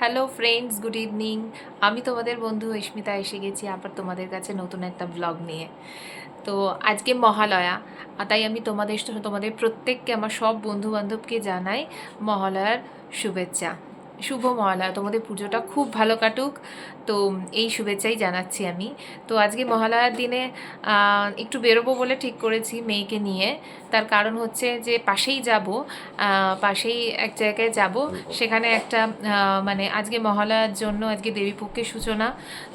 Hello friends, good evening. আমি তোমাদের বন্ধু ইস্মিতা এসে গেছি আবার তোমাদের কাছে নতুন একটা ব্লগ নিয়ে। তো আজকে মহালয়া, তাই আমি তোমাদের প্রত্যেককে, আমার সব বন্ধু বান্ধবকে জানাই মহালয়ার শুভেচ্ছা। শুভ মহালয়া, তোমাদের পুজোটা খুব ভালো কাটুক। তো এই শুভেচ্ছাই জানাচ্ছি আমি। তো আজকে মহালয়ার দিনে একটু বেরোবো বলে ঠিক করেছি মেয়েকে নিয়ে। তার কারণ হচ্ছে যে পাশেই এক জায়গায় যাব। সেখানে একটা মানে আজকে মহালয়ার জন্য আজকে দেবীপক্ষের সূচনা।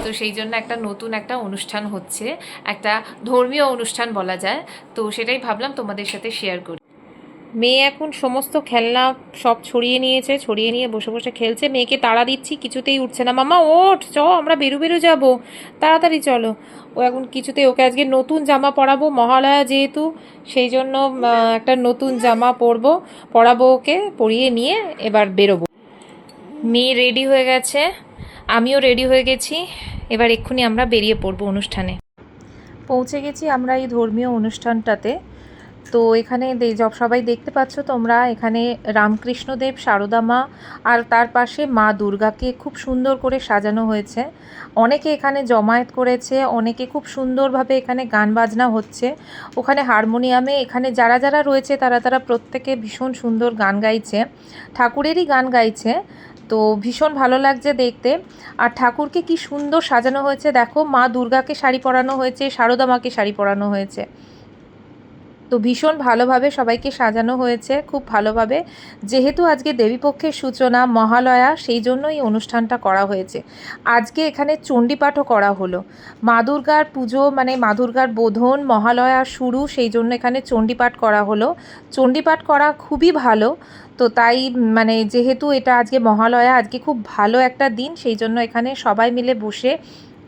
তো সেই জন্য নতুন একটা অনুষ্ঠান হচ্ছে, একটা ধর্মীয় অনুষ্ঠান বলা যায়। তো সেটাই ভাবলাম তোমাদের সাথে শেয়ার করি। মেয়ে এখন সমস্ত খেলনা সব ছড়িয়ে নিয়ে বসে বসে খেলছে। মেয়েকে তাড়া দিচ্ছি, কিছুতেই উঠছে না। মামা ওঠ, আমরা বেরু যাবো, তাড়াতাড়ি চলো। ও এখন কিছুতেই, ওকে আজকে নতুন জামা পরাবো, মহালয়া যেহেতু, সেই জন্য একটা নতুন জামা পরাবো ওকে, পরিয়ে নিয়ে এবার বেরোবো। মেয়ে রেডি হয়ে গেছে, আমিও রেডি হয়ে গেছি। এবার এক্ষুনি আমরা বেরিয়ে পড়বো অনুষ্ঠানে। পৌঁছে গেছি আমরা এই ধর্মীয় অনুষ্ঠানটাতে। তো এখানে সবাই দেখতে পাচ্ছ তোমরা, এখানে রামকৃষ্ণদেব, সারদা মা আর তার পাশে মা দুর্গাকে খুব সুন্দর করে সাজানো হয়েছে। অনেকে এখানে জমায়েত করেছে, অনেকে খুব সুন্দরভাবে এখানে গান বাজনা হচ্ছে। ওখানে হারমোনিয়ামে এখানে যারা যারা রয়েছে তারা প্রত্যেকে ভীষণ সুন্দর গান গাইছে, ঠাকুরেরই গান গাইছে। তো ভীষণ ভালো লাগছে দেখতে। আর ঠাকুরকে কি সুন্দর সাজানো হয়েছে দেখো, মা দুর্গাকে শাড়ি পরানো হয়েছে, সারদা মাকে শাড়ি পরানো হয়েছে। তো ভীষণ ভালোভাবে সবাইকে সাজানো হয়েছে, খুব ভালোভাবে। যেহেতু আজকে দেবীপক্ষের সূচনা, মহালয়া, সেই জন্য এই অনুষ্ঠানটা করা হয়েছে। আজকে এখানে চণ্ডীপাঠও করা হলো। মা দুর্গার পুজো মানে মা দুর্গার বোধন, মহালয়া শুরু, সেই জন্য এখানে চণ্ডীপাঠ করা হলো। চণ্ডীপাঠ করা খুবই ভালো। তো তাই মানে যেহেতু এটা আজকে মহালয়া, আজকে খুব ভালো একটা দিন, সেই জন্য এখানে সবাই মিলে বসে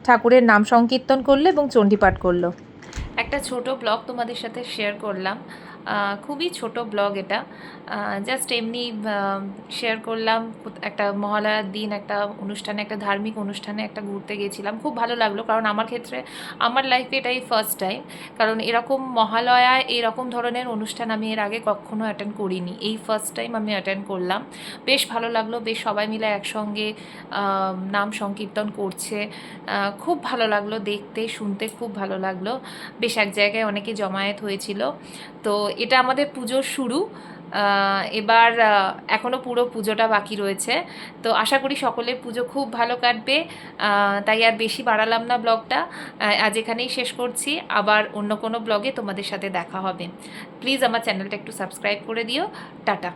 ঠাকুরের নাম সংকীর্তন করলো এবং চণ্ডীপাঠ করলো। একটা ছোট ব্লগ তোমাদের সাথে শেয়ার করলাম, খুবই ছোট ব্লগ এটা। জাস্ট এমনি শেয়ার করলাম। একটা মহালয়ার দিন একটা অনুষ্ঠানে, একটা ধার্মিক অনুষ্ঠানে ঘুরতে গেছিলাম, খুব ভালো লাগলো। কারণ আমার ক্ষেত্রে, আমার লাইফে এটাই ফার্স্ট টাইম। কারণ এরকম মহালয়ায় এরকম ধরনের অনুষ্ঠান আমি এর আগে কখনো অ্যাটেন্ড করিনি, এই ফার্স্ট টাইম আমি অ্যাটেন্ড করলাম। বেশ ভালো লাগলো, বেশ সবাই মিলে একসঙ্গে নাম সংকীর্তন করছে। খুব ভালো লাগলো দেখতে, শুনতে খুব ভালো লাগলো। বেশ এক জায়গায় অনেকে জমায়েত হয়েছিল। তো এটা আমাদের পুজোর শুরু। এবার এখনও পুরো পুজোটা বাকি রয়েছে। তো আশা করি সকলের পুজো খুব ভালো কাটবে। তাই আর বেশি বাড়ালাম না ব্লগটা, আজ এখানেই শেষ করছি। আবার অন্য কোনো ব্লগে তোমাদের সাথে দেখা হবে। প্লিজ আমার চ্যানেলটা একটু সাবস্ক্রাইব করে দিও। টাটা।